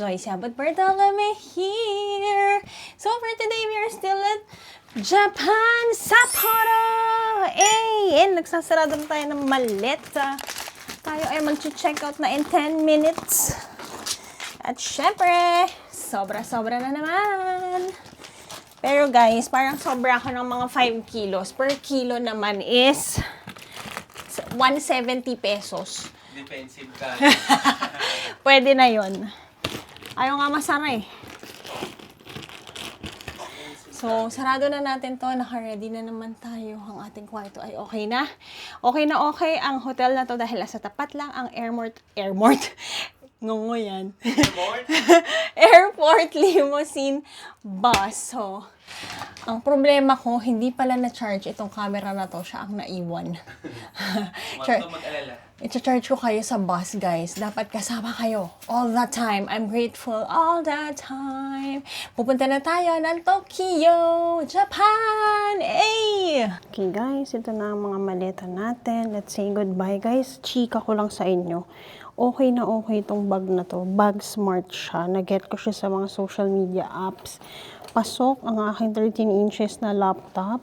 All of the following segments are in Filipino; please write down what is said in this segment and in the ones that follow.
Joyce Abot Bartolome here. So for today, we are still at Japan, Sapporo! And nagsasarado na tayo ng maleta. Tayo ay mag-check out na in 10 minutes. At syempre, sobra-sobra na naman. Pero guys, parang sobra ako ng mga 5 kilos. Per kilo naman is 170 pesos. Defensive ka. Pwede na yon. Ayaw nga masara eh. So, sarado na natin to. Naka-ready na naman tayo. Ang ating kwarto ay okay na. Okay na okay ang hotel na to dahil sa tapat lang ang airport. Ngungo yan. Airport limousine bus. So, ang problema ko, hindi pala na-charge itong camera na to. Siya ang naiwan. Huwag mag-alala. I-charge ko kayo sa bus, guys. Dapat kasama kayo all the time. I'm grateful all the time. Pupunta na tayo ng Tokyo, Japan! Hey! Okay, guys. Ito na ang mga maleta natin. Let's say goodbye, guys. Chika ko lang sa inyo. Okay na okay itong bag na to. Bag smart siya. Nag-get ko siya sa mga social media apps. Pasok ang aking 13 inches na laptop.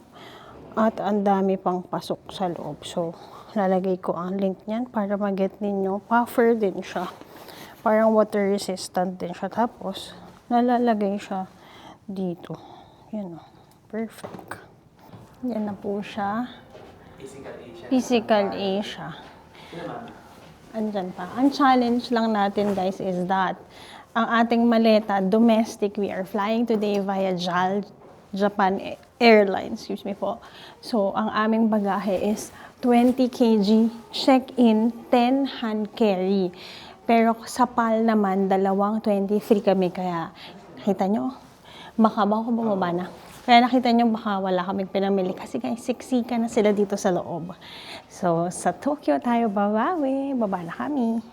At ang dami pang pasok sa loob. So, lalagay ko ang link niyan para mag-get ninyo. Puffer din siya. Parang water resistant din siya. Tapos, nalalagay siya dito. Yan o. Perfect. Yan na po siya. Physical A siya. Andyan pa. Ang challenge lang natin, guys, is that ang ating maleta, domestic, we are flying today via JAL, Japan Airlines, excuse me po. So, ang aming bagahe is 20 kg, check-in, 10 hand carry. Pero sa PAL naman, 23 kami. Kaya, kita nyo, baka ko bumaba na. Kaya nakita nyo, baka wala kaming pinamili. Kasi guys, siksika na sila dito sa loob. So, sa Tokyo tayo babawi. Baba na kami.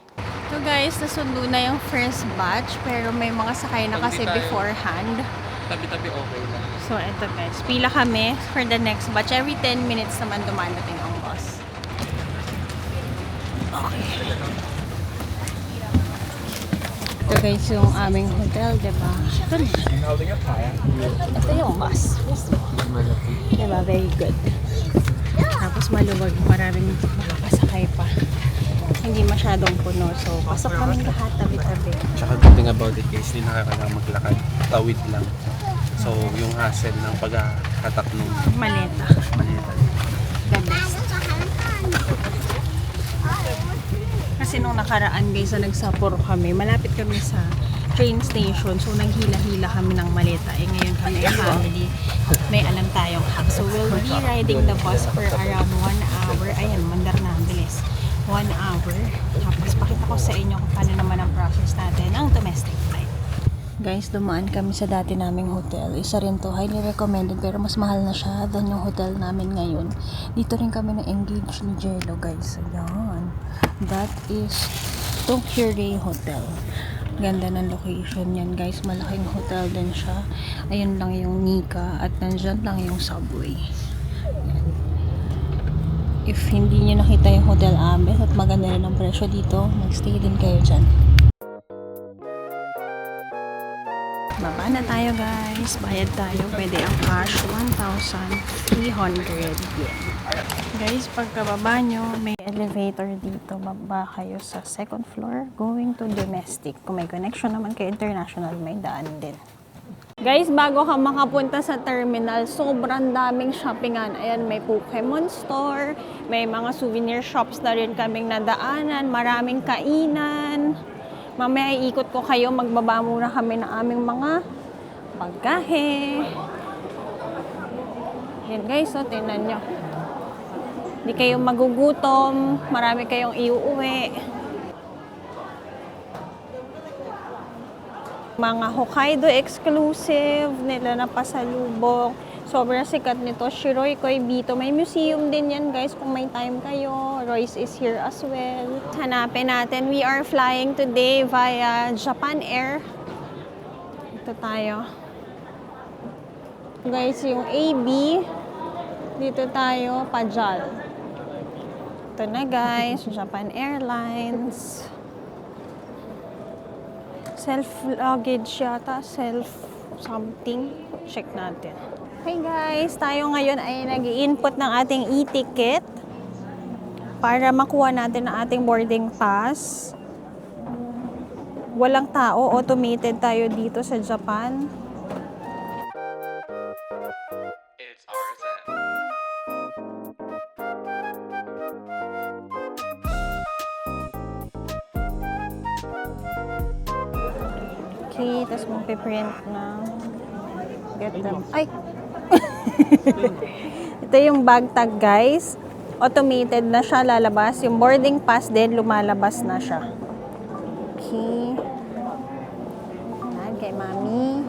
So guys, nasundo na yung first batch. Pero may mga sakay na kasi beforehand. Tabi-tabi okay lang. So, eto guys. Pila kami for the next batch. Every 10 minutes naman dumadating ang bus. Okay. Ito guys yung aming hotel, diba? Ito yung bus. Diba? Very good. Tapos maluwag. Maraming makakasakay pa. Hindi masyadong puno. So, pasok kami lahat tabi-tabi. Tsaka good thing about it guys, hindi nakakailangan maglakad. Tawid lang. So, yung hassle ng paghahatak ng Maleta. The best. Kasi nung nakaraan guys, na nagsaporo kami, malapit kami sa train station. So, naghila-hila kami ng maleta. Eh, ngayon kami ang family. May alam tayong hack. So, we'll be riding the bus for around 1 hour. Ayan, mandar na. Ang bilis. 1 hour. Tapos, pakita ko sa inyo kung paano naman ang process natin ng domestic flight. Guys, dumaan kami sa dati naming hotel. Isa rin to, highly recommended, pero mas mahal na siya than yung hotel namin ngayon. Dito rin kami na-engage ni Jello, guys. Ayan. That is Tokyo Ray Hotel. Ganda ng location yan, guys. Malaking hotel din siya. Ayun lang yung Nika at nandyan lang yung subway. If hindi nyo nakita yung Hotel Ames at maganda rin ang presyo dito, mag-stay din kayo dyan. Baba na tayo guys. Bayad tayo. Pwede ang cash 1,300 yen. Guys, pagkababa nyo, may elevator dito. Baba kayo sa second floor going to domestic. Kung may connection naman kay international, may daan din. Guys, bago ka makapunta sa terminal, sobrang daming shoppingan. Ayan, may Pokemon store, may mga souvenir shops na rin kaming nadaanan, maraming kainan. Mamaya iikot ko kayo, magbaba muna kami ng aming mga pagkahe. Yan guys, so tingnan nyo. Hindi kayo magugutom, marami kayong iuuwi. Mga Hokkaido exclusive nila na pasalubong. Sobrang sikat nito. Shiroi Koibito. May museum din yan guys kung may time kayo. Royce is here as well. Hanapin natin. We are flying today via Japan Air. Ito tayo. Guys, yung AB. Dito tayo, Pajal. Ito na guys, Japan Airlines. Self-luggage yata. Self-something. Check natin. Hey guys, tayo ngayon ay nag-i-input ng ating e-ticket para makuha natin ang ating boarding pass. Walang tao, automated tayo dito sa Japan. It's RSN. Okay, tapos magpiprint na. Get them. Ay! Ito yung bag tag, guys. Automated na siya, lalabas. Yung boarding pass din, lumalabas na siya. Okay. Yan, kay mami.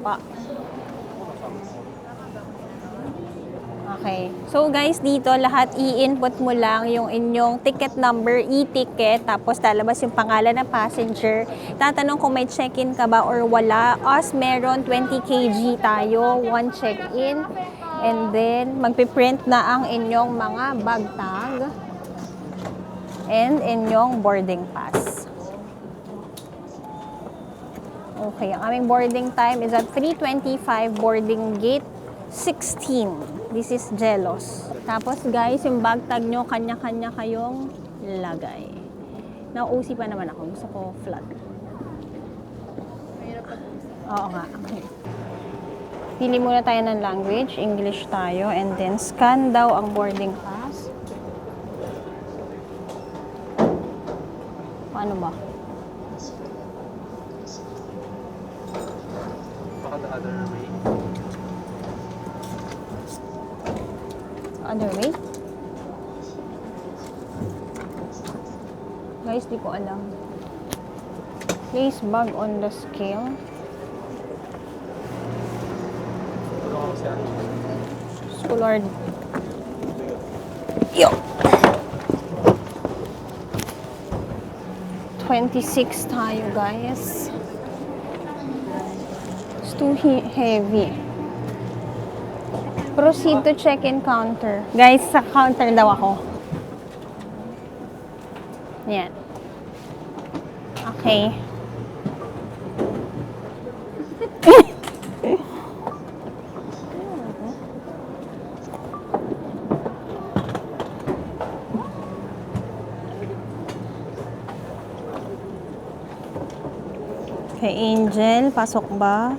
Pa. Okay. So guys, dito lahat i-input mo lang yung inyong ticket number, e-ticket, tapos lalabas yung pangalan ng passenger. Tatanong kung may check-in ka ba or wala. Us, meron 20 kg tayo, 1 check-in. And then, magpiprint na ang inyong mga bag tag and inyong boarding pass. Okay, ang aming boarding time is at 3:25, boarding gate 16. This is Jelos. Tapos guys, yung bag tag nyo, kanya-kanya kayong lagay. Nauusi pa naman ako. Gusto ko flat. Oo nga. Okay. Pili muna tayo ng language. English tayo. And then, scan daw ang boarding pass. Paano ba? Baka the other way. Other way? Guys, di ko alam. Place bag on the scale. Schoolard. Yo! 26 tayo, guys. It's too heavy. Proceed to check-in counter. Guys, sa counter daw ako. Yan. Okay. Okay, Angel, pasok ba?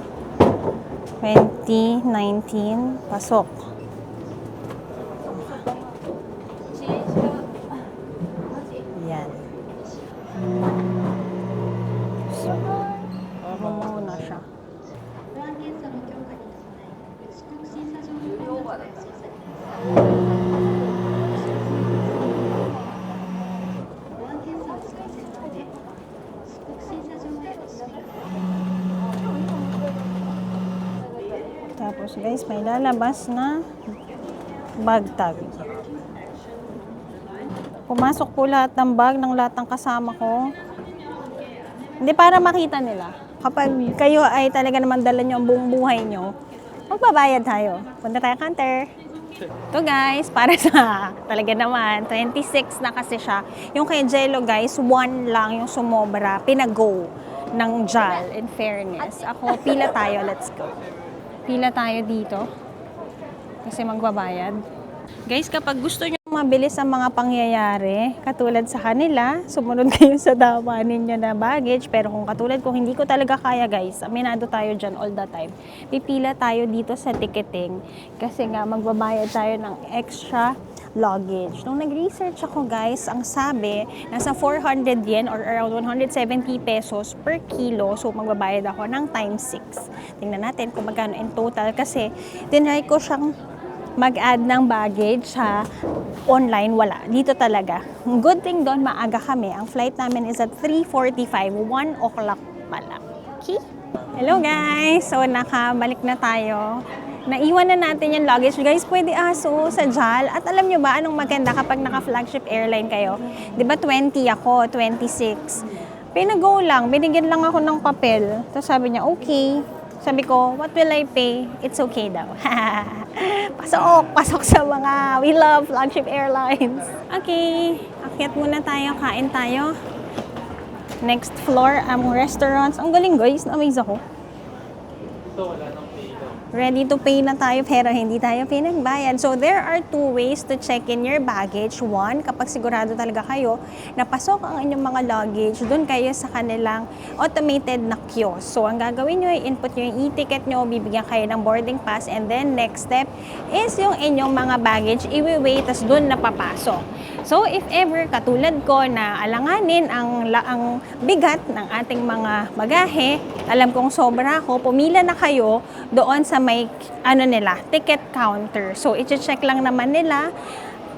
2019, pasok. Yan. So, muna siya. Tapos guys, may lalabas na bag tag. Pumasok po lahat ng bag ng lahat ng kasama ko. Hindi, para makita nila. Kapag kayo ay talaga naman dala nyo ang buong buhay nyo, magbabayad tayo. Punta tayo counter. Ito guys, para sa talaga naman, 26 na kasi siya. Yung kay Jello guys, 1 lang yung sumobra. Pinago ng JAL, in fairness. Ako, pila tayo, let's go. Pila tayo dito. Kasi magbabayad. Guys, kapag gusto nyo mabilis ang mga pangyayari, katulad sa kanila, sumunod kayo sa tama ninyo na baggage. Pero kung katulad kung hindi ko talaga kaya guys, aminado tayo dyan all the time. Pipila tayo dito sa ticketing. Kasi nga, magbabayad tayo ng extra luggage. Nung nag-research ako guys, ang sabi, nasa 400 yen or around 170 pesos per kilo. So, magbabayad ako ng times 6. Tingnan natin kung magkano in total. Kasi, tinry ko siyang mag-add ng baggage sa online, wala. Dito talaga. Good thing doon, maaga kami. Ang flight namin is at 3:45, 1 o'clock pala. Okay? Hello guys! So, nakabalik na tayo. Naiwan na natin yung luggage. Guys, pwede aso sa JAL. At alam nyo ba, anong maganda kapag naka-flagship airline kayo? Di ba 20 ako, 26. Pinago lang, binigyan lang ako ng papel. Tapos sabi niya, okay. Sabi ko, what will I pay? It's okay daw. Pasok sa mga, we love flagship airlines. Okay, akyat muna tayo, kain tayo. Next floor, restaurants. Ang galing guys, na-amaze ako. Ready to pay na tayo pero hindi tayo pinagbayad. So, there are two ways to check in your baggage. One, kapag sigurado talaga kayo na pasok ang inyong mga luggage, doon kayo sa kanilang automated na kiosk. So, ang gagawin nyo, input nyo yung e-ticket nyo, bibigyan kayo ng boarding pass, and then next step is yung inyong mga baggage, iwi-weigh, tas doon napapasok. So, if ever, katulad ko na alanganin ang bigat ng ating mga bagahe, alam kong sobra ako, pumila na kayo doon sa may ticket counter. So, i-check lang naman nila.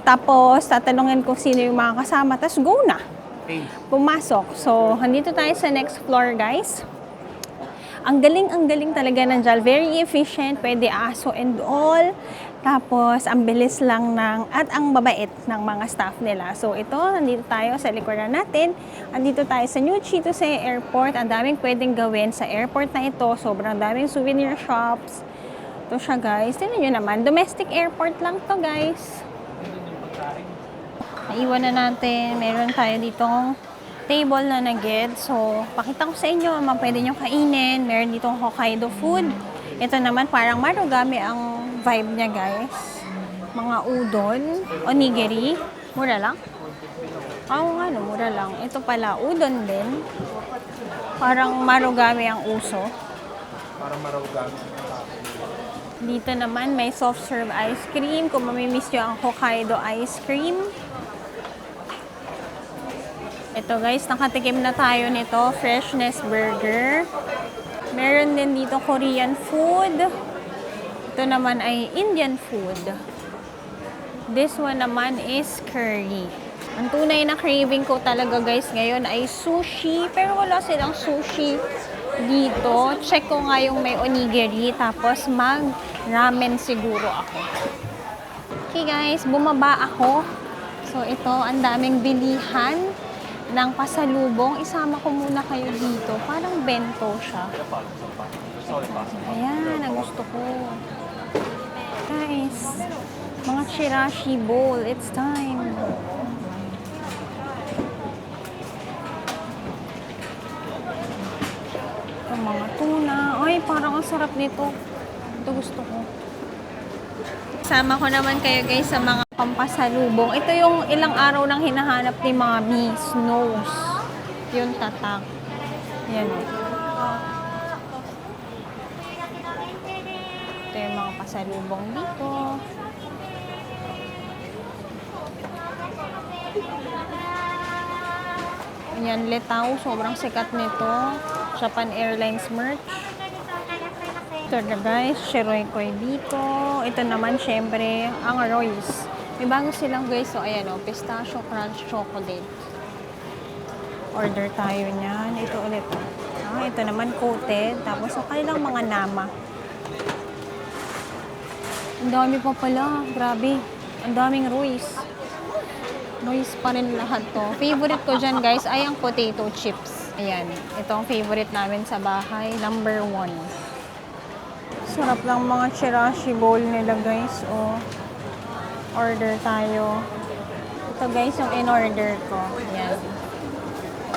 Tapos, tatanungin kung sino yung mga kasama. Tapos, go na. Pumasok. So, andito tayo sa next floor, guys. Ang galing talaga ng JAL. Very efficient. Pwede aso and all. Tapos, ang bilis lang at ang babait ng mga staff nila. So, ito, nandito tayo sa likuran natin. Andito tayo sa New Chitose Airport. Ang daming pwedeng gawin sa airport na ito. Sobrang daming souvenir shops. Ito siya, guys. Tignan nyo naman. Domestic airport lang to, guys. Naiwan na natin. Meron tayo ditong table na nag-get. So, pakita ko sa inyo, pwede nyo kainin. Meron ditong Hokkaido food. Ito naman, parang marugami ang vibe niya, guys. Mga udon, onigiri. Mura lang? Oo nga, no, mura lang. Ito pala, udon din. Parang marugami ang uso. Parang marugami. Dito naman, may soft serve ice cream. Kung mamimiss nyo ang Hokkaido ice cream. Ito guys, nakatikim na tayo nito. Freshness burger. Meron din dito Korean food. Ito naman ay Indian food. This one naman is curry. Ang tunay na craving ko talaga guys ngayon ay sushi. Pero wala silang sushi dito. Check ko nga yung may onigiri. Tapos mag-ramen siguro ako. Okay guys, bumaba ako. So ito, ang daming bilihan ng pasalubong. Isama ko muna kayo dito. Parang bento siya. Ayan, ang gusto ko. Guys, mga chirashi bowl. It's time. Ito, mga tuna. Ay, parang ang sarap nito. Ito gusto ko. Sama ko naman kayo guys sa mga pampasalubong. Ito yung ilang araw nang hinahanap ni Mami. Snows. Yung tatak. Yan o. Ito yung mga pasalubong dito. Yan, Letaw. Sobrang sikat nito. Japan Airlines merch. Ito na guys, Shiroy Koy dito. Ito naman, syempre, ang Royce. May bago silang guys. So, ayan o, pistachio crunch chocolate. Order tayo niyan. Ito ulit. Ito naman coated. Tapos, so, kailang mga nama. Ang dami pa pala. Grabe. Ang daming Royce. Royce pa rin lahat to. Favorite ko dyan guys ay ang potato chips. Ayan. Ito ang favorite namin sa bahay. Number 1. Sarap lang mga chirashi bowl nila guys. O, order tayo. Ito guys yung in-order ko. Ayan.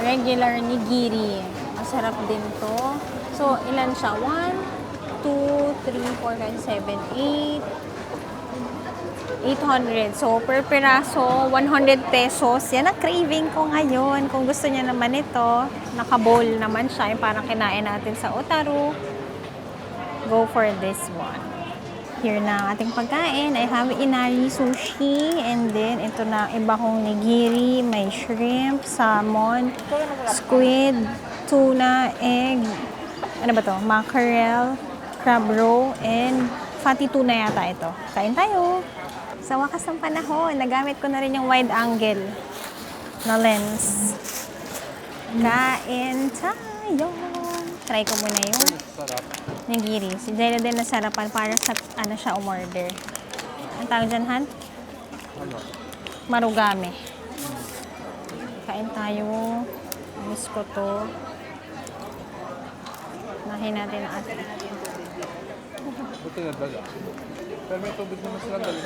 Regular nigiri. Masarap din to. So, ilan siya? 1, 2, 3, 4, 5, 7, 8. 800. So, per piraso, 100 pesos. Yan ang craving ko ngayon. Kung gusto niya naman ito, naka-bowl naman siya. Yung parang kinain natin sa Otaru. Go for this one. Here na ang ating pagkain. I have inari sushi. And then, ito na iba kong nigiri. May shrimp, salmon, squid, tuna, egg. Ano ba to? Mackerel, crab roe, and fatty tuna yata ito. Kain tayo! Sa wakas ng panahon, nagamit ko na rin yung wide angle na lens. Kain tayo! Try ko muna yung nigiri. Si Jayla din nasarapan para sa ano siya umorder. Ang tawag dyan, Han? Marugame. Kain tayo. Miss ko to. Nahin natin ang atin. Buti na daga. Pero may tubig naman sila dali.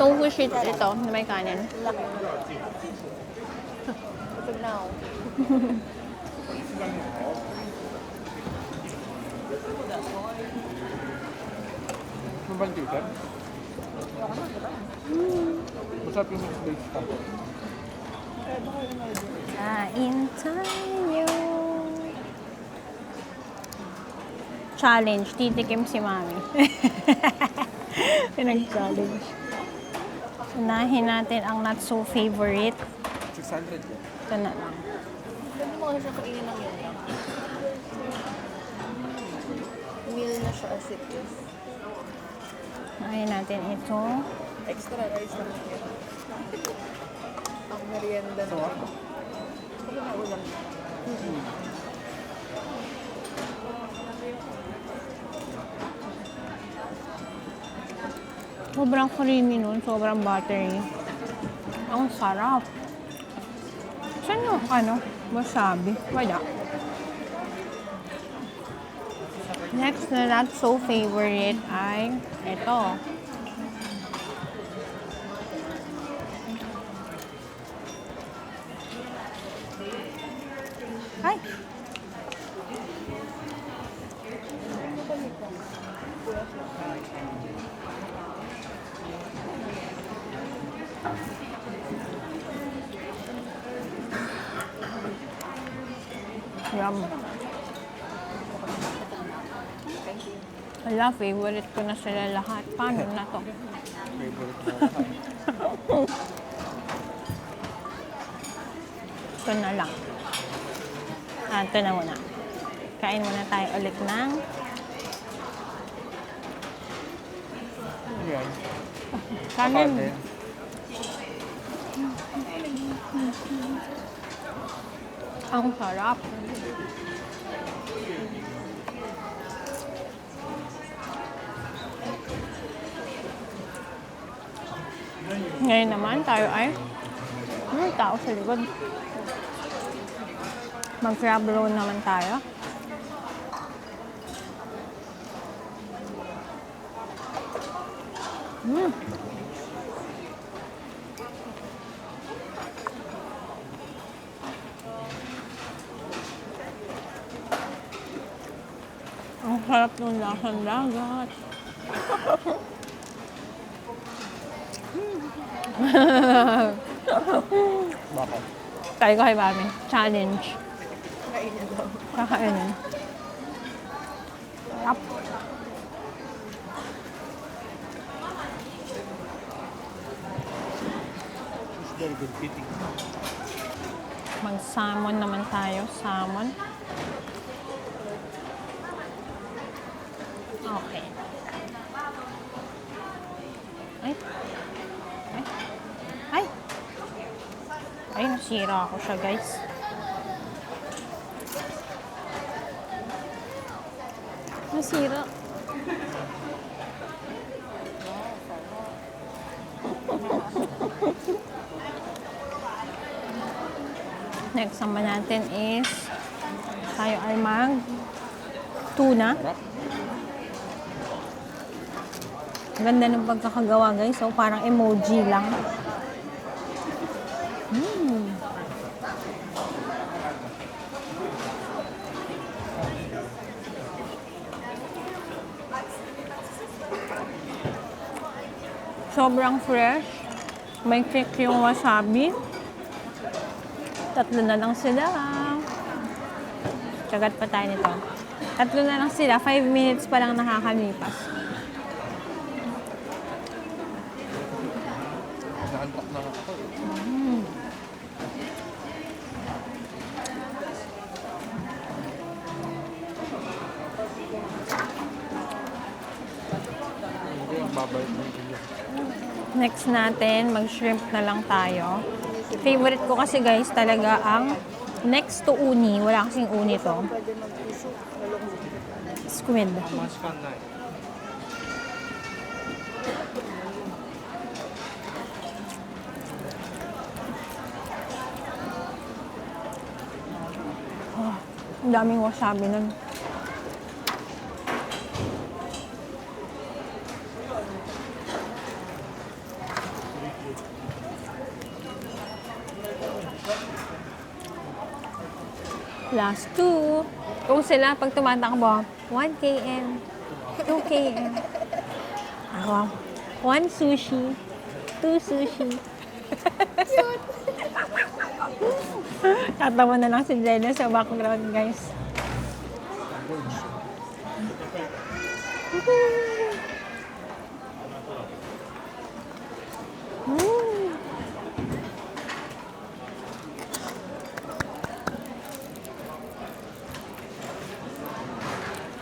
tofu sheets ito na may kanin. Busog na ako. Ano ba yung chicken? Masarap yung base ka. Kain tayo. Challenge. Titikim si Mami. Pinag-challenge. Unahin natin ang not so favorite. 600 yan. Ito na lang. Pwede mo kasi siya kainin ng yun lang. Meal na siya as it is. Unahin natin ito. Extra rice lang yun. Ang merienda na. Sabi na ulam na. Sobrang creamy nun. Sobrang buttery. Ang sarap. Saan yung wasabi? Wala. Next na not so favorite ay ito. Ay! Yum. Hala, favorite ko na sila lahat. Paano na to? Favorite mo lahat. Ito na lang. Ito na muna. Kain muna tayo ulit ng Ano yan? kanin. Ang sarap. Ngayon naman tayo ay may tao sa likod. Mag-crab roll naman tayo. Ang sarap ng lasang dagat. Bakit? Tayo ko kay Mami. Challenge. Kainin daw. Kakainin. Sarap. It's very good eating. Mag-salmon naman tayo. Salmon. Okay. Ay. Ay. Ay. Ay, nasira ako siya, guys. Nasira. Next naman natin is tayo ay mag tuna. Sarap. Ganda ng pagkakagawa, guys. So, parang emoji lang. Sobrang fresh. May kick yung wasabi. Tatlo na lang sila. Tsagat pa tayo nito. Tatlo na lang sila. 5 minutes pa lang nakakalipas. Naantok na ako. Hindi, ang babait mo yung ganyan. Next natin, mag-shrimp na lang tayo. Favorite ko kasi, guys, talaga ang next to uni. Wala kasing uni to. Pwede mag-puso. Squid. Mas fun na eh. Ang daming wasabi nun. Last 2. Kung sila, pag tumatakbo, 1 km, 2 km. Ako, 1 sushi, 2 sushi. Tatawa na lang si Jenna sa background, guys.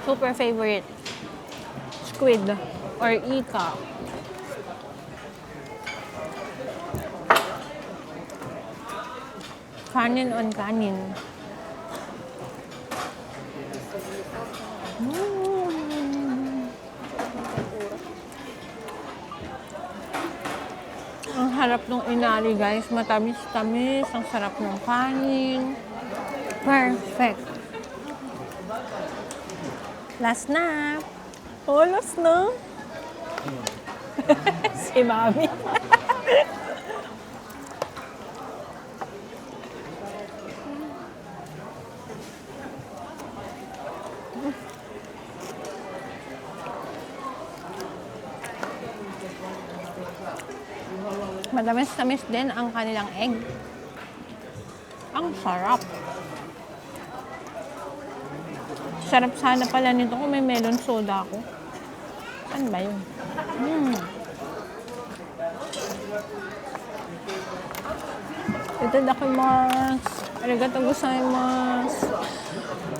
Super favorite. Squid or ika. Kanin on kanin. Ang harap ng inari, guys. Matamis-tamis. Ang sarap ng kanin. Perfect. Last na. Oh, last na. Si Mami. Matamis-tamis din ang kanilang egg. Ang sarap. Sarap sana pala nito kung may melon soda ako. Saan ba yun? Itadakimasu. Arigato gozaimasu.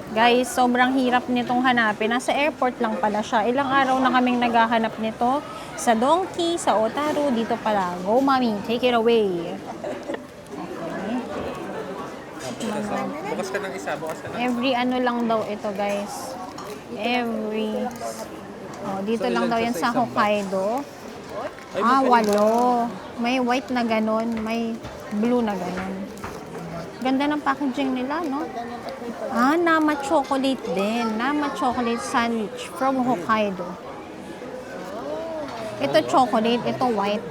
Guys, sobrang hirap nitong hanapin. Nasa airport lang pala siya. Ilang araw na kaming naghahanap nito. Sa Donki, sa Otaru, dito pala. Go, Mami. Take it away. Bukas ka ng isa, bukas ka ng Every ano lang daw ito, guys. Every... Oh, dito So, lang ilan daw siya yan sa sa isang bag? Hokkaido. Ay, Ah, magkano? 8. May white na ganon, may blue na ganon. Ganda ng packaging nila, no? Ah, Nama chocolate din. Nama chocolate sandwich from Hokkaido. Ito chocolate, ito white.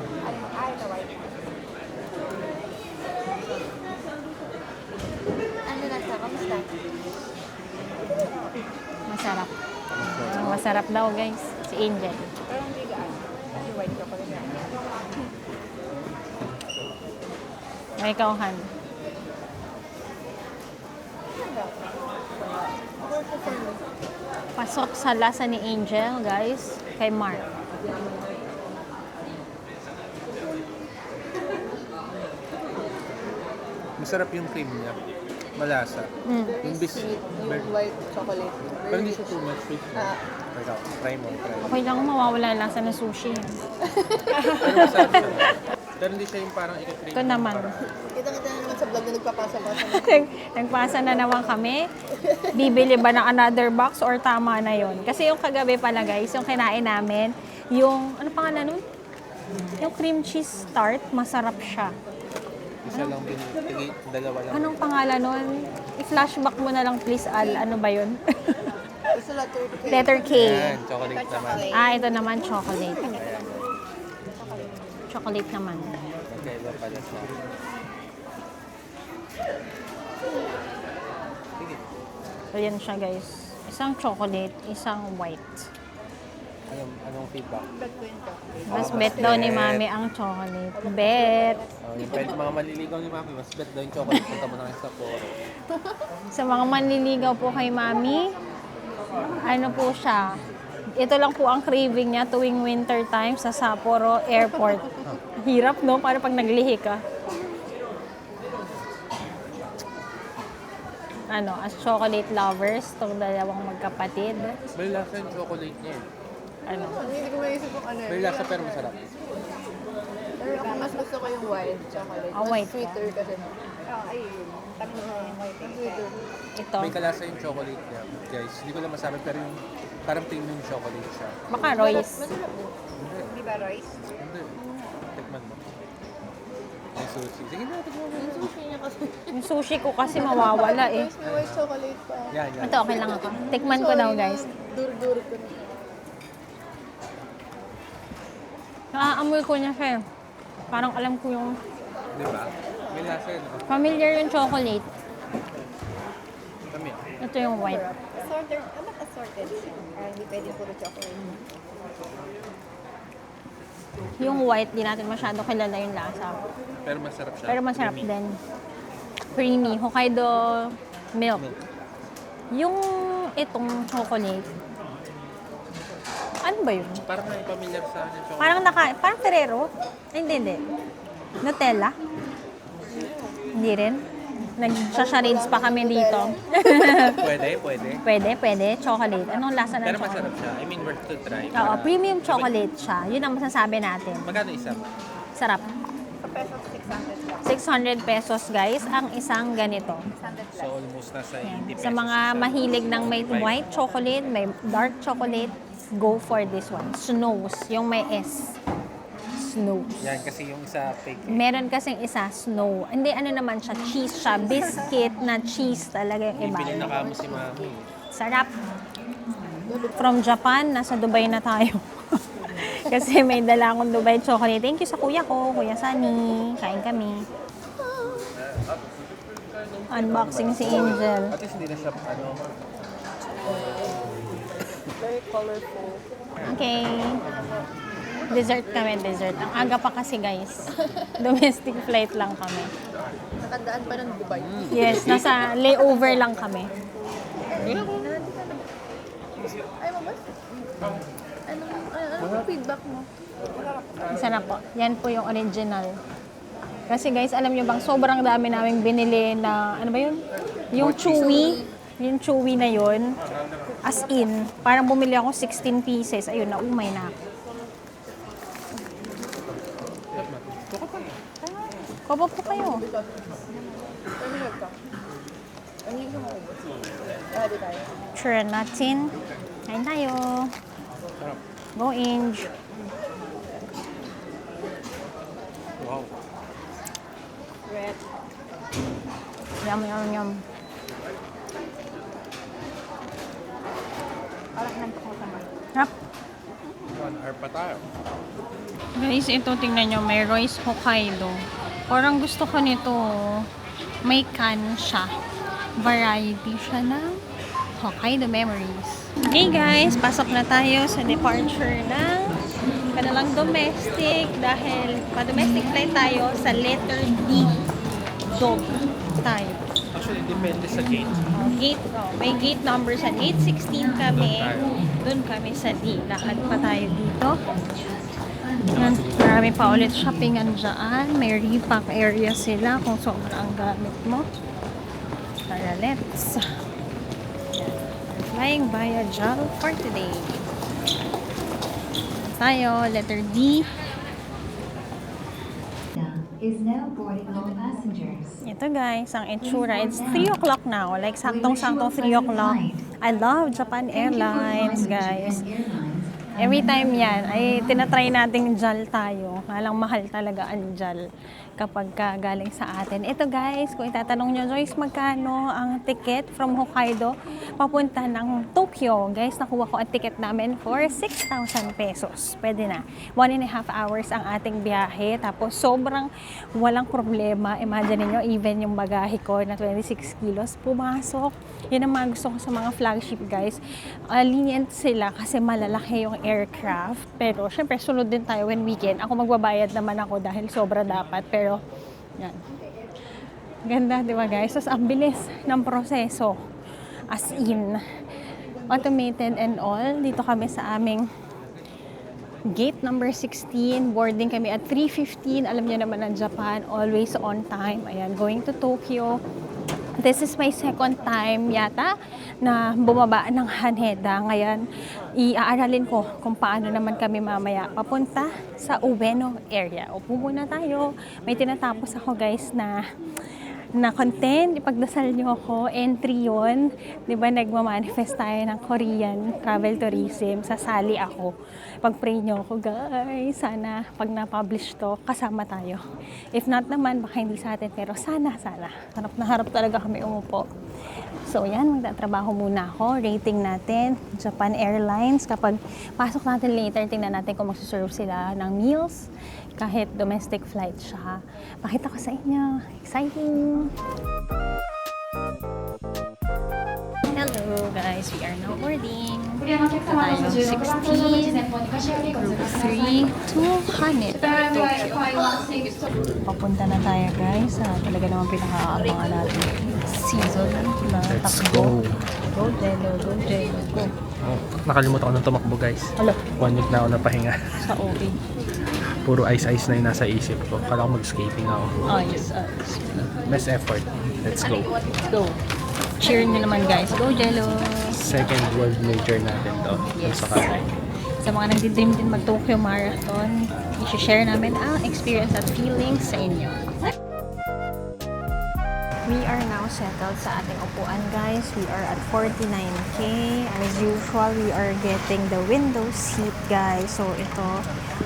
Ano na siya? Kamusta? Masarap. Masarap daw, guys. Si Angel. Pero hindi gaan. Kasi white chocolate na. May kauhan. Pasok sa lasa ni Angel, guys. Kay Mark. Masarap yung cream niya. Malasa. Yung bis... Sweet. Yung white chocolate. Pero hindi siya too much sweet. Ah. Ikaw, try mo, try mo. Okay lang kung mawawala yung lasa ng sushi. Pero masarap siya. Pero hindi siya yung parang ika-cream. Ito naman. Kita-kita na naman sa vlog na nagpapasa-pasa. Nagpasa na naman kami. Bibili ba ng another box or tama na yon? Kasi yung kagabi pala, guys, yung kinain namin, yung, ano pangalan nun? Yung cream cheese tart, masarap siya. Isa lang binili. Dalawa lang. Anong pangalan nun? I-flashback mo na lang please, Al. Ano ba yun? Gusto letter K. Letter K. Ayan, chocolate naman. Ah, ito naman chocolate. Chocolate naman. Magkaiba pala siya. Sige. So, yan siya, guys. Isang chocolate, isang white. Anong feedback? Bet ko yung chocolate. Mas bet daw ni Mami ang chocolate. Bet. Oh, yung pwede mga maliligaw ni Mami, mas bet daw yung chocolate. Punta mo na kayo sa Poro. Sa mga manliligaw po kay Mami, ano po siya, ito lang po ang craving niya tuwing winter time sa Sapporo Airport. Hirap, no? Para pag naglihi ka. Ano, as chocolate lovers, itong dalawang magkapatid. May lasa yung chocolate niya eh. Ano? Hindi ko maisip kung ano May yun. lasa pero masarap. Pero ako mas gusto ko yung white chocolate. Ah, Mas white sweeter kasi. Ay, tamis na yung white. Mas sweeter. Ito. May kalasa yung chocolate niya. Guys, hindi ko lang masabi pero yung parang premium chocolate siya. Baka Royce. Masarap po. Hindi. Di ba, Royce? Hindi. Tikman mo. May sushi. Sige na, tikman mo. Yung sushi niya kasi. Yung sushi ko kasi mawawala eh. Guys, may white chocolate pa. Yan, yan. Ito, okay lang ako. Tikman ko daw, guys. Dur-dur ko na. Naaamoy ko niya siya. Parang alam ko yung Di ba? May lasa yun. familiar yung chocolate. Pero Ito yung white. Assorted. Ba't assorted siya? Hindi pwede puro chocolate. Yung white, di natin masyado kilala yung lasa. Pero masarap siya. Pero masarap Creamy. din. Creamy. Hokkaido milk. Yung itong chocolate, ano ba yun? Parang may pamilyar sa akin yung Parang Ferrero? Ay, hindi. Nutella? Hindi rin. Nag-charades pa kami dito. Pwede. Pwede. Chocolate. Anong lasa ng Pero chocolate? masarap siya. I mean, worth to try. Oo, premium chocolate siya. Yun ang masasabi natin. Magkano isa? Sarap. Sa pesos, 600 lang. 600 pesos guys, ang isang ganito. 600 So, almost nasa 80 pesos. Sa mga mahilig ng may white chocolate, may dark chocolate, go for this one. Snows, yung may S. Snows. Yan, kasi yung isa fake. Meron kasing isa, snow. Hindi, ano naman siya, cheese siya. Biscuit na cheese talaga yung iba. Bibili na kamo si Mami. Sarap. From Japan, nasa Dubai na tayo. Kasi may dala akong Dubai chocolate. Thank you sa kuya ko, Kuya Sunny. Kain kami. Unboxing si Angel. At least hindi na siya, Very colorful. Okay. Dessert kami, dessert. Ang aga pa kasi guys. Domestic flight lang kami. Nakadaan pa ng Dubai. Yes, nasa layover lang kami. Ay, mabas? Anong feedback mo? Isa na po. Yan po yung original. Kasi guys, alam nyo bang sobrang dami naming binili na, ano ba yun? Yung chewy. Yung chewy na yun. As in, parang bumili ako 16 pieces. Ayun, naumay na ako. Kobo po kayo. Ano ka? Ano yung kumaubos? Hadi tayo. Sure natin. Kain tayo. Go, Inge. wow. Red. Yum. Parang nagpakotama. Harap. 1 hour pa tayo. Guys, ito tingnan nyo. May Royce Hokkaido. Parang gusto ko nito. May can siya. Variety siya ng Hokkaido Memories. Hey guys, pasok na tayo sa departure ng kanilang domestic dahil pa-domestic flight tayo sa letter D. Dog tayo. Actually, depende sa gate. May gate number sa 816 kami. Doon kami sa D. Lakad pa tayo dito. Yan, marami pa ulit shoppingan dyan. May repack area sila kung sobrang gamit mo. Tara, let's. Flying via JAL for today. Tayo, letter D. Is now boarding all passengers. Ito guys, ang itsura. It's 3 o'clock now. Like, saktong-saktong 3 o'clock. I love Japan Airlines, guys. Every time yan, ay tinatry nating JAL tayo. Halang mahal talaga ang JAL kapag galing sa atin. Ito guys, kung itatanong nyo, Joyce, magkano ang ticket from Hokkaido papunta ng Tokyo? Guys, nakuha ko ang ticket namin for 6,000 pesos. Pwede na. 1.5 hours ang ating biyahe. Tapos sobrang walang problema. Imagine niyo even yung bagahe ko na 26 kilos, pumasok. Yan ang mga gusto ko sa mga flagship guys. Lenient sila kasi malalaki yung aircraft. Pero syempre, sunod din tayo when weekend. Ako magbabayad naman ako dahil sobra dapat. Pero, yan. Ganda, di ba guys? Tapos, ang bilis ng proseso. As in, automated and all. Dito kami sa aming gate number 16. Boarding kami at 3:15. Alam niyo naman ang Japan, always on time. Ayan, going to Tokyo. This is my second time yata na bumaba ng Haneda. Ngayon, iaaralin ko kung paano naman kami mamaya papunta sa Ueno area. Upo muna tayo. May tinatapos ako guys na content. Ipagdasal niyo ako. Entry yun. Diba nagmamanifest tayo ng Korean travel tourism. Sasali ako. Pag-pray niyo ako guys. Sana pag na-publish to, kasama tayo. If not naman, baka hindi sa atin. Pero sana. Harap na harap talaga kami umupo. So yan, magtatrabaho muna ako. Rating natin, Japan Airlines. Kapag pasok natin later, tingnan natin kung magsuserve sila ng meals. Kahit domestic flight siya. Pakita ko sa inyo. Exciting! guys, we are now boarding. Tayo 16, group 3 to Haneda, Tokyo. Papunta na tayo guys sa talaga naman pinaka-abangan natin season na takbo. Go Jello, go Jello, go. Oh, nakalimutan ko nang tumakbo guys. Hala, 1 week na ako napahinga. sa OA. Puro ice-ice na yung nasa isip ko. Kala ko mag-skating ako. Ayos. Best effort. Let's go. Let's go. Cheer nyo naman guys. Go Jello! Second world major natin to. Yes. Sa Qatar. Sa mga nagdi-dream din mag-Tokyo Marathon, i-share namin ang experience at feelings sa inyo. We are now settled sa ating upuan guys. We are at 49K. As usual, we are getting the window seat guys. So ito,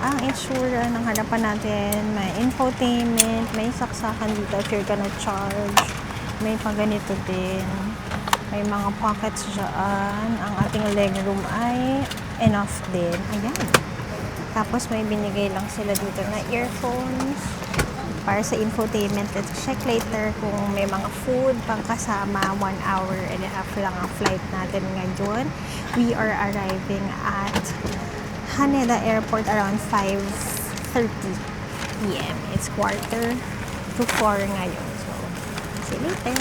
ang itsura ng harapan natin. May infotainment, may saksakan dito if you're gonna charge. May paganito din. May mga pockets dyan. Ang ating legroom ay enough din. Ayan. Tapos may binigay lang sila dito na earphones para sa infotainment. Let's check later kung may mga food pang kasama. 1 hour and a half lang ang flight natin ngayon. We are arriving at Haneda Airport around 5:30 p.m. It's 3:45 ngayon. So, see you later.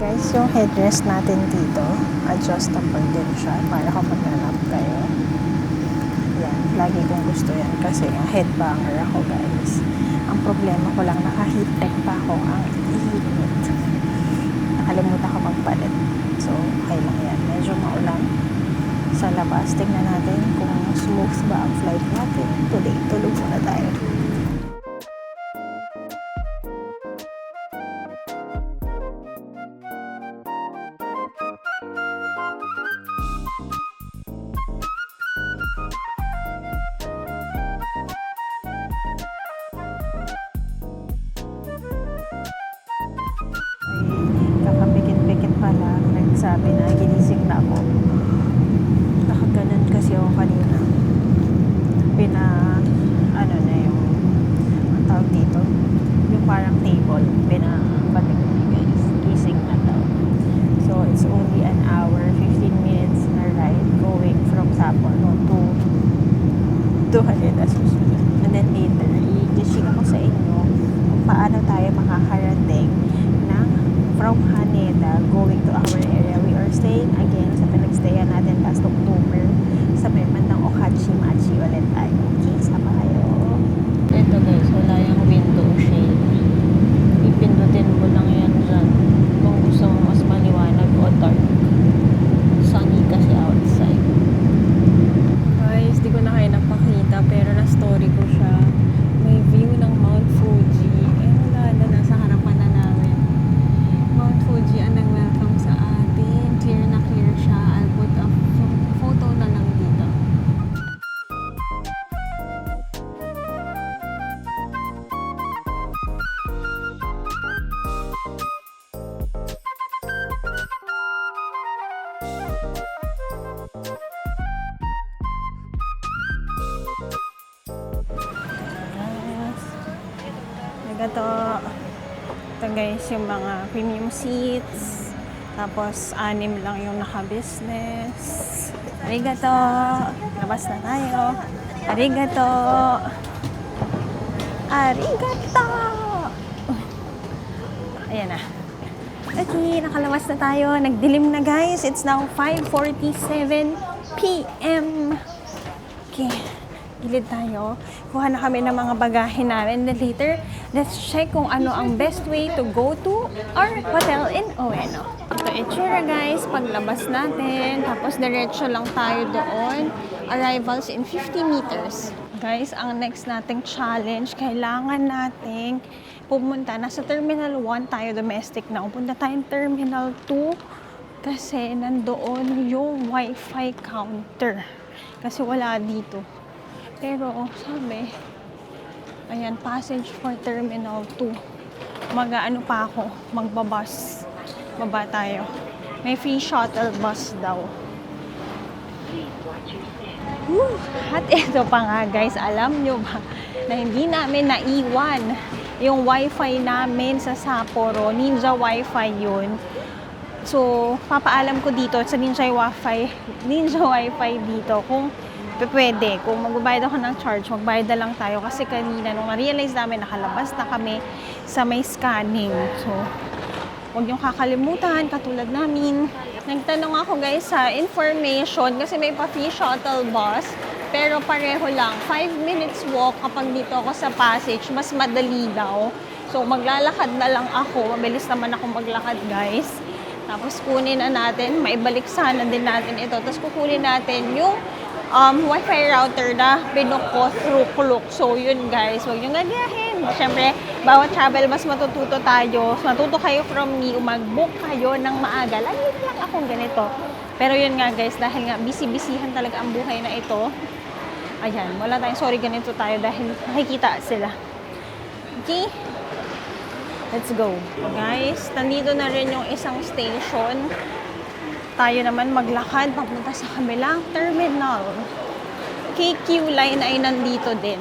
Guys, yung headrest natin dito, adjustable din siya para kapag nanap kayo. Yan, lagi kong gusto yan kasi yung headbanger ako guys. Ang problema ko lang, naka-heat tech pa ako ang init. Nakalimutan ko magpalit. So, okay lang yan. Medyo maulan sa labas. Tingnan natin kung smooth ba ang flight natin. Today, tulog muna tayo. Kakapikit-pikit pa lang, nagsabi na ginising na ako. Nakaganan kasi ako kanina. Ano na yung, ang tawag dito, yung parang table, pinapatik na guys, gising na daw. So, it's only an hour, 15 minutes na ride going from Sapporo to Haneda susunod. And then later, i-share ako sa inyo kung paano tayo makakarating ng from Haneda going to our area. We are staying again sa pinagstayan natin last October sa may bandang Okachimachi ulit tayo. Okay, sama kayo. Ito guys, wala yung window shade. Ipindutin mo lang yan dyan kung gusto mo mas maliwanag o dark. Sunny kasi outside. Guys, di ko na kayo napakita pero na-story ko siya. May view ng Mount Fuji. Wala na, nasa harapan na namin. Mount Fuji ang nag-welcome sa atin. Clear na clear siya. I'll put a photo na lang dito. Ito guys, yung mga premium seats. Tapos, 6 lang yung naka-business. Arigato! Labas na tayo. Arigato! Arigato! Ayan na. Okay, nakalabas na tayo. Nagdilim na guys. It's now 5:47 p.m. Okay. Gilid tayo. Kuha na kami ng mga bagahe namin. Then later, let's check kung ano ang best way to go to our hotel in Ueno. Ito itsura guys, paglabas natin. Tapos diretso lang tayo doon. Arrivals in 50 meters. Guys, ang next nating challenge, kailangan nating pumunta. Nasa Terminal 1 tayo domestic na. Pupunta tayong Terminal 2 kasi nandoon yung Wi-Fi counter. Kasi wala dito. Pero sabi, ayan, passage for Terminal 2. Mag-ano pa ako, magbabus. Baba tayo. May free shuttle bus daw. At ito pa nga guys, alam nyo ba na hindi namin naiwan yung wifi namin sa Sapporo. Ninja wifi yun. So, papaalam ko dito sa Ninja wifi dito kung pwede. Kung magbabayad ako ng charge, magbayad na lang tayo. Kasi kanina, nung na-realize namin, nakalabas na kami sa may scanning. So, huwag niyong kakalimutan, katulad namin. Nagtanong ako guys sa information kasi may pa-free shuttle bus. Pero pareho lang, 5 minutes walk kapag dito ako sa Passage, mas madali daw. So, maglalakad na lang ako. Mabilis naman ako maglakad guys. Tapos kunin na natin, maibalik sana din natin ito. Tapos kukunin natin yung wifi router na binook ko through Klook. So yun guys, huwag nyo gagayahin. Siyempre, bawat travel mas matututo tayo. Matuto kayo from me, mag-book kayo ng maaga. Lagi lang akong ganito. Pero yun nga guys, dahil nga busy-busyhan talaga ang buhay na ito. Ayan, wala tayong sorry ganito tayo dahil nakikita sila. Okay? Let's go. Guys, nandito na rin yung isang station. Tayo naman maglakad papunta sa kabilang terminal. KQ line ay nandito din.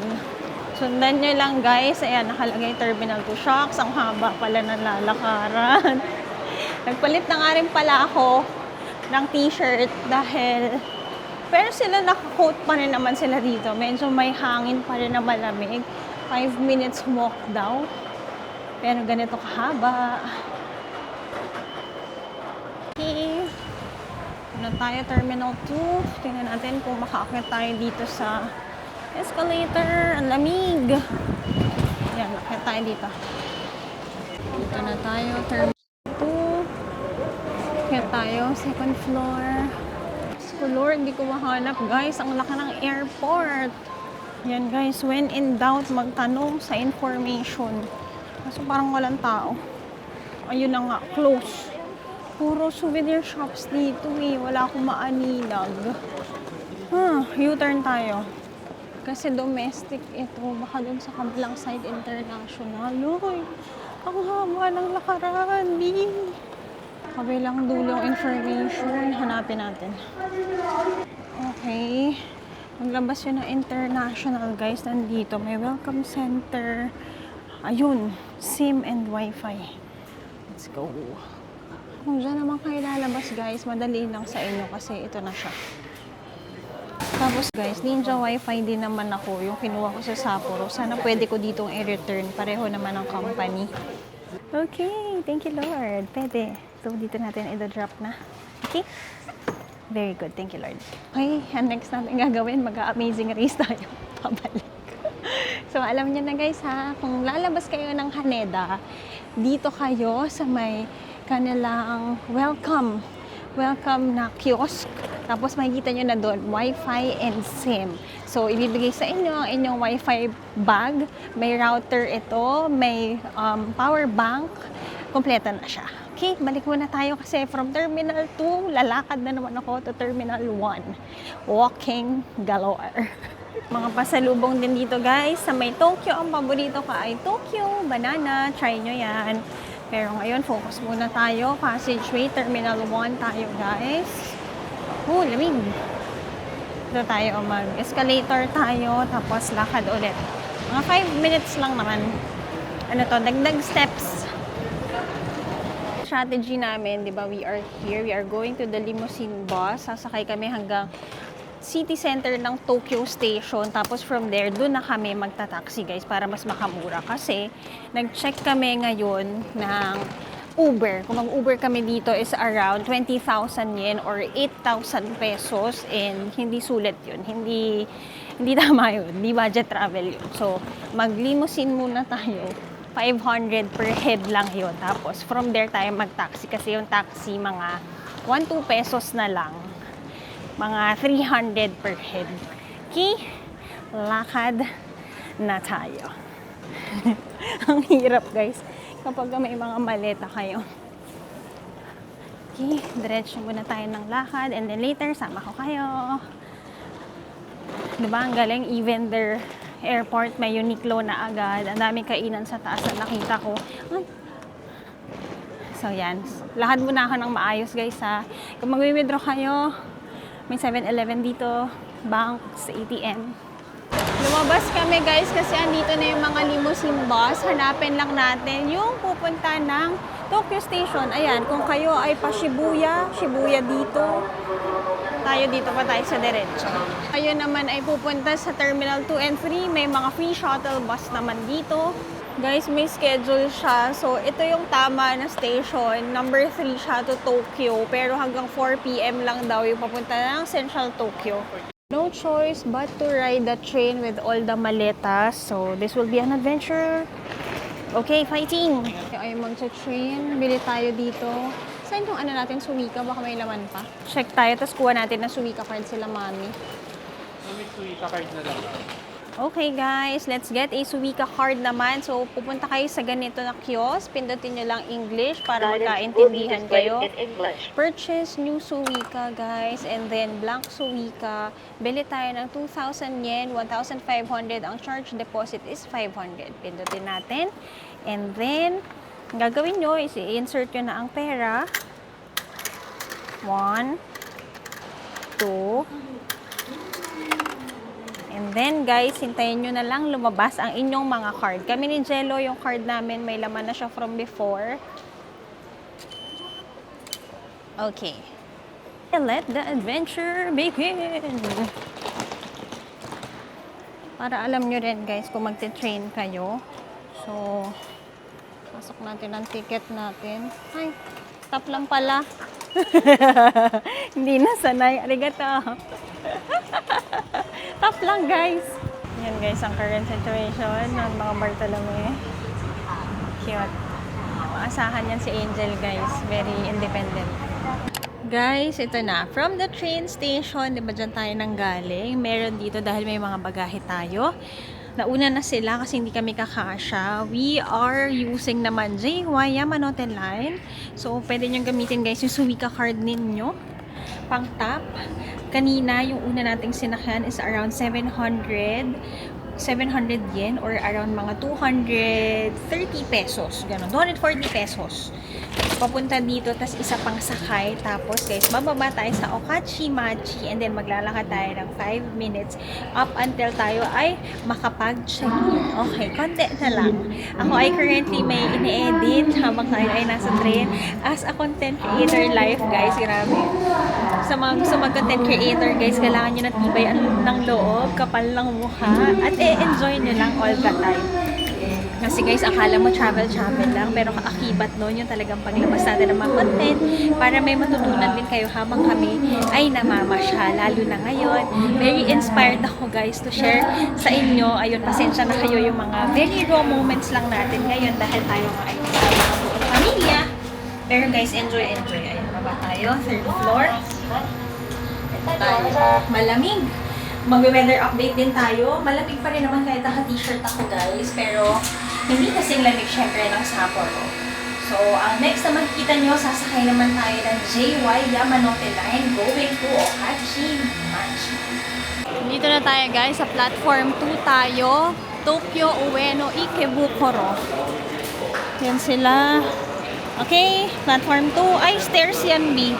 Sundan nyo lang guys. Ayan, nakalagay Terminal 2 Shocks. Ang haba pala ng lalakaran. Nagpalit na nga rin pala ako ng t-shirt dahil pero sila naka-coat pa rin naman sila dito. Medyo may hangin pa rin na malamig. 5 minutes walk daw. Pero ganito kahaba. Okay. Na tayo, Terminal 2. Tingnan natin kung makaakyat tayo dito sa escalator. Ang lamig. Yan, akyat tayo dito. Dito na tayo, Terminal 2. Akyat tayo, second floor. So, Lord, hindi ko mahanap, guys. Ang laki ng airport. Yan, guys. When in doubt, magtanong sa information. Kaso parang walang tao. Ayun na nga, close. Puro souvenir shops dito eh. Wala akong maaninag. U-turn tayo. Kasi domestic ito. Baka dun sa kabilang side international. Uy, ang haba ng lakaran. Kabilang dulong information. Hanapin natin. Okay. Maglabas yun ng international guys. Nandito. May welcome center. Ayun. SIM and Wi-Fi. Let's go. Kung dyan naman kayo lalabas guys, madali lang sa inyo kasi ito na siya. Tapos guys, Ninja Wi-Fi din naman ako, yung kinuha ko sa Sapporo. Sana pwede ko ditong i-return. Pareho naman ang company. Okay, thank you Lord. Pwede. So dito natin i-drop na. Okay? Very good, thank you Lord. Okay, and next natin gagawin, mag-amazing race tayo. Pabalik. So alam niyo na guys ha, kung lalabas kayo ng Haneda, dito kayo sa may kanilang welcome na kiosk. Tapos makikita nyo na doon, Wi-Fi and SIM. So, ibibigay sa inyo ang inyong Wi-Fi bag. May router ito, may power bank. Kompleto na siya. Okay, balik muna tayo kasi from Terminal 2, lalakad na naman ako to Terminal 1. Walking galore. Mga pasalubong din dito guys. Sa may Tokyo, ang paborito ka ay Tokyo Banana. Try nyo yan. Pero ngayon, focus muna tayo. Passageway, Terminal 1 tayo, guys. Oh, lamig. Dito tayo, mag-escalator tayo, tapos lakad ulit. Mga 5 minutes lang naman. Ano to, dagdag steps. Strategy namin, di ba, we are here. We are going to the limousine bus. Sasakay kami hanggang city center ng Tokyo Station. Tapos from there, doon na kami magta-taxi guys para mas makamura. Kasi nag-check kami ngayon ng Uber. Kung mag-Uber kami dito is around 20,000 yen or 8,000 pesos and hindi sulit yun. Hindi tama yun. Hindi budget travel yun. So, mag-limousine muna tayo. 500 per head lang yun. Tapos from there tayo mag-taxi kasi yung taxi mga 1-2 pesos na lang. Mga 300 per head. Okay? Lakad na tayo. Ang hirap guys kapag may mga maleta kayo. Okay, diretso muna tayo ng lakad and then later sama ko kayo. Diba ang galing, even their airport may Uniqlo na agad. Ang daming kainan sa taas na nakita ko. Ay. So yan, lakad muna ako ng maayos guys ha. Kung mag-withdraw kayo, May 7-Eleven dito, banks, ATM. Lumabas kami guys kasi andito na yung mga limousine bus. Hanapin lang natin yung pupunta ng Tokyo Station. Ayan, kung kayo ay pa Shibuya, Shibuya dito. Tayo dito pa tayo sa diretso. Ayun naman ay pupunta sa Terminal 2 and 3. May mga free shuttle bus naman dito. Guys, may schedule siya. So, ito yung tama na station. Number 3 siya to Tokyo. Pero hanggang 4 p.m. lang daw yung papunta ng Central Tokyo. No choice but to ride the train with all the maletas. So, this will be an adventure. Okay, fighting! Ay, magsa-train. Bili tayo dito. Saan yung ano natin, Suica? Baka may laman pa. Check tayo, tapos kuha natin na Suica card sila, mami. May Suica card na lang. Okay guys, let's get a Suica card naman. So, pupunta kayo sa ganito na kiosk. Pindutin nyo lang English para magkaintindihan kayo. Purchase new Suica guys. And then, blank Suica. Bili tayo ng 2,000 yen, 1,500. Ang charge deposit is 500. Pindutin natin. And then, ang gagawin nyo is i-insert nyo na ang pera. 1, 2, and then guys, hintayin nyo na lang lumabas ang inyong mga card. Kami ni Jello, yung card namin, may laman na siya from before. Okay. Let the adventure begin! Para alam nyo rin guys, kung magte-train kayo. So, pasok natin ang ticket natin. Ay, stop lang pala. Hindi na sanay. Arigato. Top lang guys. Yan guys ang current situation ng mga Bartolome. Cute. Maasahan yan si Angel guys. Very independent. Guys, ito na. From the train station, di ba dyan tayo nang galing? Meron dito dahil may mga bagahe tayo. Nauna na sila kasi hindi kami kakasya. We are using naman JY Yamanote Line. So, pwede nyo gamitin guys yung Suica card ninyo. Pang top. Kanina, yung una nating sinakyan is around 700 yen or around mga 230 pesos. Ganon. 240 pesos. Papunta dito, tas isa pang sakay. Tapos guys, bababa tayo sa Okachimachi and then maglalakad tayo ng 5 minutes up until tayo ay makapag-check-in. Okay, konti na lang. Ako ay currently may ine-edit habang tayo ay nasa train as a content creator life, guys. Grabe. Sa mga gusto mag-content creator, guys, kailangan nyo natibay ng loob, kapal ng mukha, at enjoy nyo lang all the time. Kasi guys, akala mo travel lang, pero kaakibat nun yung talagang paglabas natin ng mga content para may matutunan din kayo habang kami ay namamasyal. Lalo na ngayon, very inspired ako guys to share sa inyo. Ayun, pasensya na kayo yung mga very raw moments lang natin ngayon dahil tayo nga ay kasama ng buong pamilya. Pero guys, enjoy. Ayun, baba tayo, 3rd floor. Ito tayo, malamig. Mag-weather update din tayo. Malamig pa rin naman kahit naka-t-shirt ako guys. Pero hindi kasing lamig syempre ng Sapporo. So, ang next na makikita nyo, sasakay naman tayo ng JY Yamanote Line going to Okachimachi. Dito na tayo guys, sa platform 2 tayo. Tokyo Ueno Ikebukuro. Yan sila. Okay, platform 2. Ay, stairs yan, B.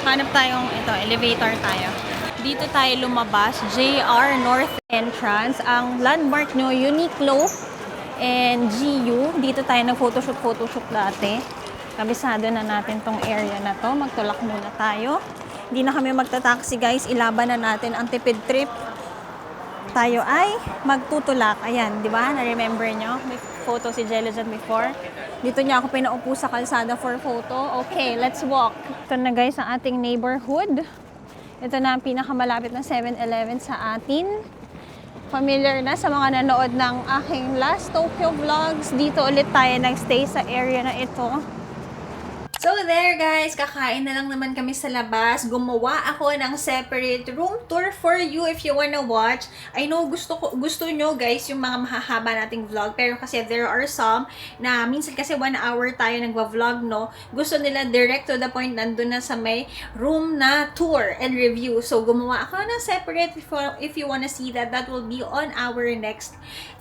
Hanap tayong ito, elevator tayo. Dito tayo lumabas, JR North Entrance. Ang landmark nyo, Uniqlo and GU. Dito tayo nag-photoshoot dati. Kabisado na natin tong area na to. Magtulak muna tayo. Hindi na kami magta-taxi guys. Ilaban na natin ang tipid trip. Tayo ay magtutulak. Ayan, di ba? Na-remember nyo? May photo si Jello dyan before. Dito niya ako pinaupo sa kalsada for photo. Okay, let's walk. Ito na guys ang ating neighborhood. Ito na ang pinakamalapit na 7-Eleven sa atin. Familiar na sa mga nanood ng aking last Tokyo vlogs. Dito ulit tayo nag-stay sa area na ito. So there guys, kakain na lang naman kami sa labas. Gumawa ako ng separate room tour for you if you wanna watch. I know gusto nyo guys yung mga mahahaba nating vlog, pero kasi there are some na minsan kasi 1 hour tayo nagva-vlog, no? Gusto nila direct to the point, nandun na sa may room na tour and review. So gumawa ako ng separate if you wanna see that. That will be on our next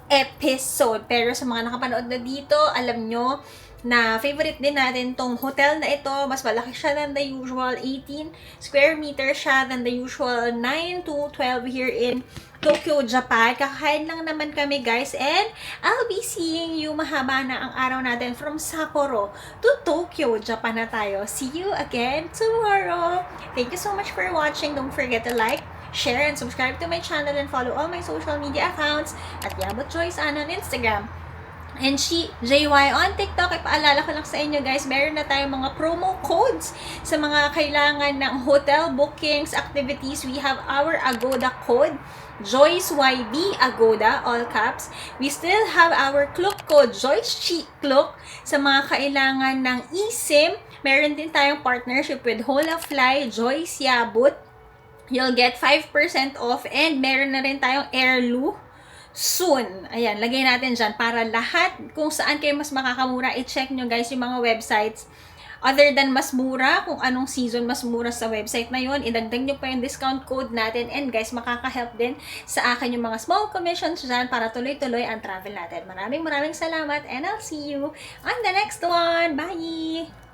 episode. Pero sa mga nakapanood na dito, alam nyo, na favorite din natin tong hotel na ito. Mas malaki siya than the usual. 18 square meters siya than the usual 9 to 12 here in Tokyo, Japan. Kakain lang naman kami, guys. And I'll be seeing you, mahaba na ang araw natin from Sapporo to Tokyo, Japan na tayo. See you again tomorrow. Thank you so much for watching. Don't forget to like, share, and subscribe to my channel and follow all my social media accounts at Yabut Joyce Ann on Instagram. And JY on TikTok. Ipaalala ko lang sa inyo, guys, meron na tayong mga promo codes sa mga kailangan ng hotel bookings, activities. We have our Agoda code, Joyce YB Agoda, all caps. We still have our Klook code, Joyce Chi Klook, sa mga kailangan ng eSIM. Meron din tayong partnership with Holafly, Joyce Yabut. You'll get 5% off, and meron na rin tayong Airlu soon. Ayan, lagay natin dyan para lahat kung saan kayo mas makakamura. I-check nyo, guys, yung mga websites. Other than mas mura, kung anong season mas mura sa website na yun, idagdag nyo pa yung discount code natin. And guys, makaka-help din sa akin yung mga small commissions dyan para tuloy-tuloy ang travel natin. Maraming salamat, and I'll see you on the next one. Bye!